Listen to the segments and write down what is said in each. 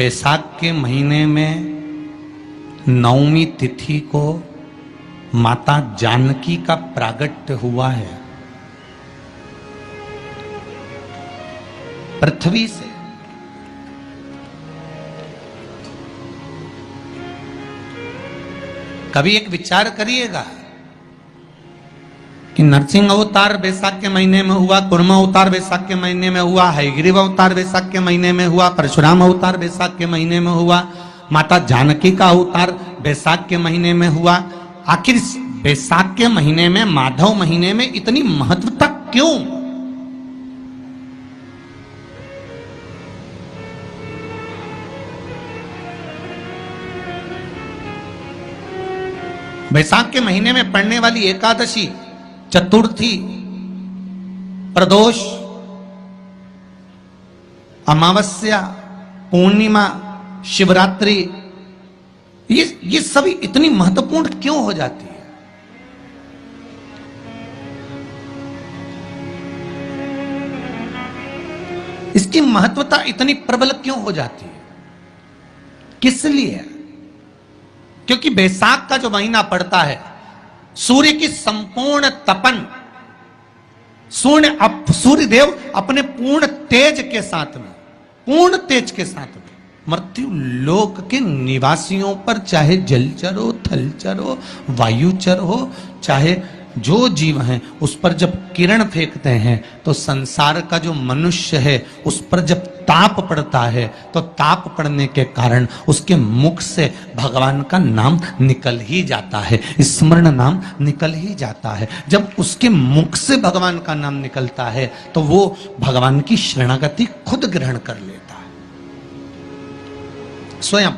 बैसाख के महीने में नवमी तिथि को माता जानकी का प्रागट्य हुआ है पृथ्वी से। कभी एक विचार करिएगा कि नरसिंह अवतार बैसाख के महीने में हुआ, कुर्म अवतार बैसाख के महीने में हुआ, हयग्रीव अवतार बैसाख के महीने में हुआ, परशुराम अवतार बैसाख के महीने में हुआ, माता जानकी का अवतार बैसाख के महीने में हुआ। आखिर बैसाख के महीने में, माधव महीने में इतनी महत्वता क्यों? बैसाख के महीने में पड़ने वाली एकादशी, चतुर्थी, प्रदोष, अमावस्या, पूर्णिमा, शिवरात्रि, ये सभी इतनी महत्वपूर्ण क्यों हो जाती है? इसकी महत्वता इतनी प्रबल क्यों हो जाती है? किस लिए? क्योंकि बैसाख का जो महीना पड़ता है, सूर्य की संपूर्ण तपन, सूर्य देव अपने पूर्ण तेज के साथ में, पूर्ण तेज के साथ में मृत्यु लोक के निवासियों पर, चाहे जलचर हो, थलचर हो, वायुचर हो, चाहे जो जीव हैं, उस पर जब किरण फेंकते हैं तो संसार का जो मनुष्य है उस पर जब ताप पड़ता है तो ताप पड़ने के कारण उसके मुख से भगवान का नाम निकल ही जाता है, स्मरण नाम निकल ही जाता है। जब उसके मुख से भगवान का नाम निकलता है तो वो भगवान की शरणागति खुद ग्रहण कर लेता है स्वयं।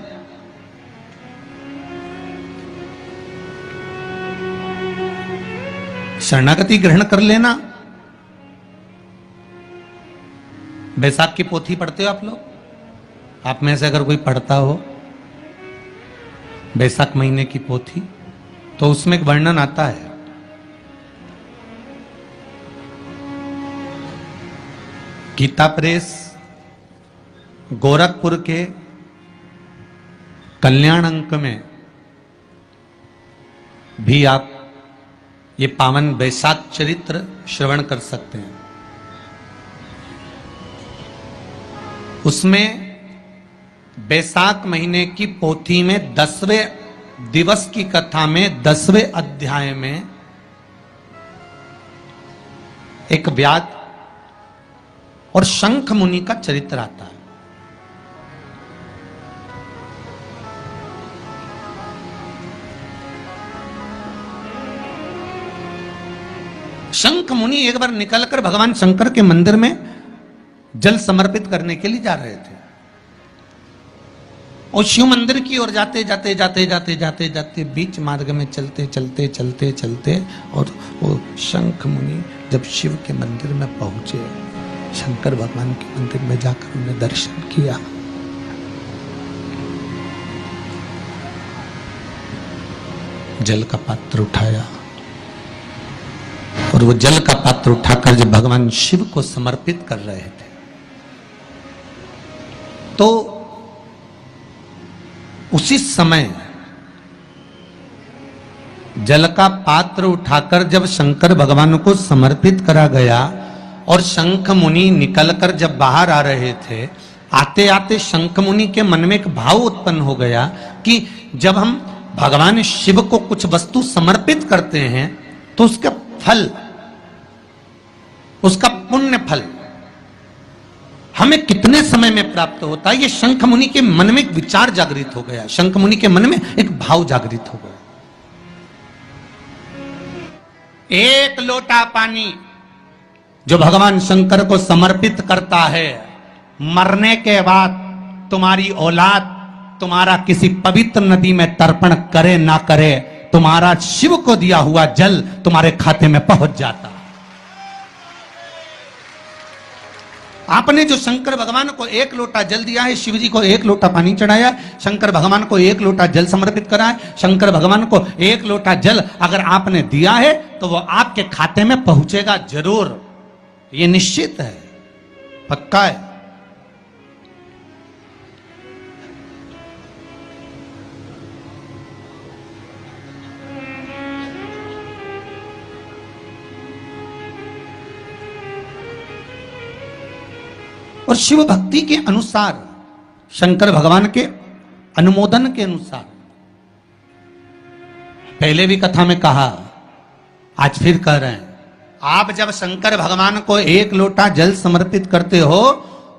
शरणागति ग्रहण कर लेना। बैसाख की पोथी पढ़ते हो आप लोग? आप में से अगर कोई पढ़ता हो बैसाख महीने की पोथी, तो उसमें एक वर्णन आता है गीता प्रेस गोरखपुर के कल्याण अंक में भी आप ये पावन बैसाख चरित्र श्रवण कर सकते हैं। उसमें बैसाख महीने की पोथी में 10वें दिवस की कथा में 10वें अध्याय में एक व्याध और शंख मुनि का चरित्र आता है। शंख मुनि एक बार निकलकर भगवान शंकर के मंदिर में जल समर्पित करने के लिए जा रहे थे और शिव मंदिर की ओर जाते जाते जाते जाते जाते जाते बीच मार्ग में चलते चलते चलते चलते और वो शंख मुनि जब शिव के मंदिर में पहुंचे, शंकर भगवान के मंदिर में जाकर उन्हें दर्शन किया, जल का पात्र उठाया और वो जल का पात्र उठाकर जब भगवान शिव को समर्पित कर रहे थे तो उसी समय जल का पात्र उठाकर जब शंकर भगवान को समर्पित करा गया और शंख मुनि निकलकर जब बाहर आ रहे थे, आते आते शंख मुनि के मन में एक भाव उत्पन्न हो गया कि जब हम भगवान शिव को कुछ वस्तु समर्पित करते हैं तो उसका फल, उसका पुण्य फल हमें कितने समय में प्राप्त होता है। ये शंख मुनि के मन में एक विचार जागृत हो गया, शंख मुनि के मन में एक भाव जागृत हो गया। एक लोटा पानी जो भगवान शंकर को समर्पित करता है, मरने के बाद तुम्हारी औलाद तुम्हारा किसी पवित्र नदी में तर्पण करे ना करे, तुम्हारा शिव को दिया हुआ जल तुम्हारे खाते में पहुंच जाता। आपने जो शंकर भगवान को एक लोटा जल दिया है, शिव जी को एक लोटा पानी चढ़ाया, शंकर भगवान को एक लोटा जल समर्पित करा है, शंकर भगवान को एक लोटा जल अगर आपने दिया है तो वो आपके खाते में पहुंचेगा जरूर, ये निश्चित है, पक्का है। और शिव भक्ति के अनुसार, शंकर भगवान के अनुमोदन के अनुसार, पहले भी कथा में कहा, आज फिर कह रहे हैं, आप जब शंकर भगवान को एक लोटा जल समर्पित करते हो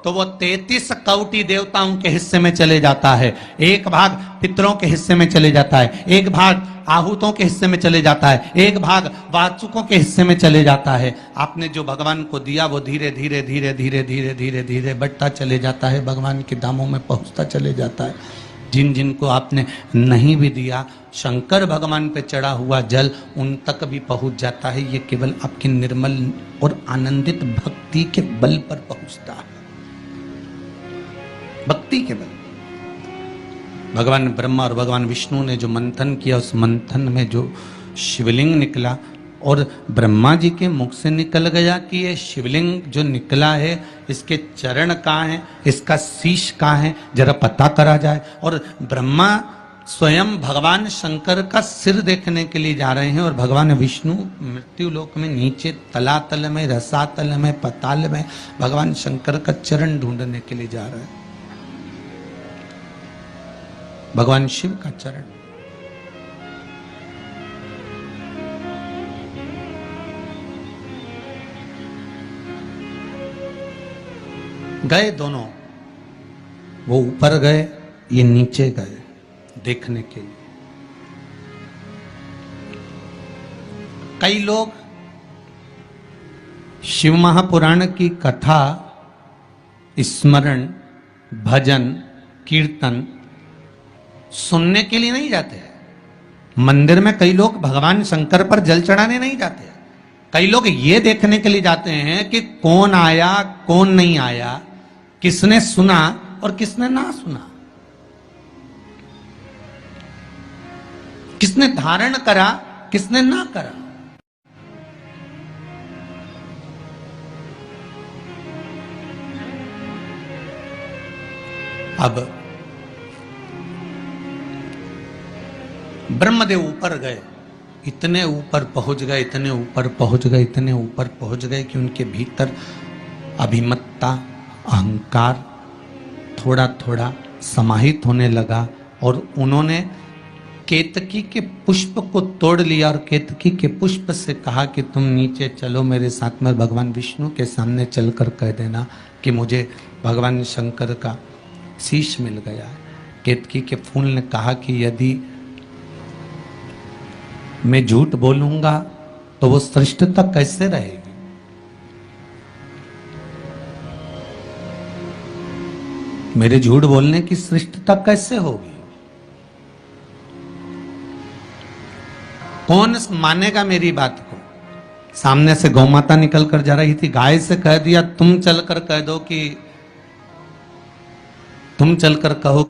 तो वो 33 कौटि देवताओं के हिस्से में चले जाता है, एक भाग पितरों के हिस्से में चले जाता है, एक भाग आहूतों के हिस्से में चले जाता है, एक भाग वाचुकों के हिस्से में चले जाता है। आपने जो भगवान को दिया वो धीरे धीरे धीरे धीरे धीरे धीरे धीरे बढ़ता चले जाता है, भगवान के धामों में पहुंचता चले जाता है। जिन जिन को आपने नहीं भी दिया, शंकर भगवान पे चढ़ा हुआ जल उन तक भी पहुंच जाता है। ये केवल आपकी निर्मल और आनंदित भक्ति के बल पर पहुंचता है, भक्ति के बल। भगवान ब्रह्मा और भगवान विष्णु ने जो मंथन किया, उस मंथन में जो शिवलिंग निकला और ब्रह्मा जी के मुख से निकल गया कि ये शिवलिंग जो निकला है इसके चरण कहाँ हैं, इसका शीश कहाँ है, जरा पता करा जाए। और ब्रह्मा स्वयं भगवान शंकर का सिर देखने के लिए जा रहे हैं और भगवान विष्णु मृत्यु लोक में नीचे तलातल में, रसातल में, पताल में भगवान शंकर का चरण ढूंढने के लिए जा रहे हैं, भगवान शिव का चरण। गए दोनों, वो ऊपर गए, ये नीचे गए देखने के लिए। कई लोग शिव महापुराण की कथा, स्मरण, भजन, कीर्तन सुनने के लिए नहीं जाते हैं। मंदिर में कई लोग भगवान शंकर पर जल चढ़ाने नहीं जाते हैं। कई लोग ये देखने के लिए जाते हैं कि कौन आया, कौन नहीं आया, किसने सुना और किसने ना सुना, किसने धारण करा, किसने ना करा। अब ब्रह्मदेव ऊपर गए, इतने ऊपर पहुंच गए, इतने ऊपर पहुंच गए, इतने ऊपर पहुंच गए कि उनके भीतर अभिमत्ता, अहंकार थोड़ा थोड़ा समाहित होने लगा और उन्होंने केतकी के पुष्प को तोड़ लिया और केतकी के पुष्प से कहा कि तुम नीचे चलो मेरे साथ में, भगवान विष्णु के सामने चलकर कह देना कि मुझे भगवान शंकर का शीश मिल गया है। केतकी के फूल ने कहा कि यदि मैं झूठ बोलूंगा तो वो श्रेष्ठता कैसे रहेगी, मेरे झूठ बोलने की श्रेष्ठता कैसे होगी, कौन मानेगा मेरी बात को। सामने से गौ माता निकल कर जा रही थी, गाय से कह दिया तुम चलकर कह दो कि तुम चलकर कहो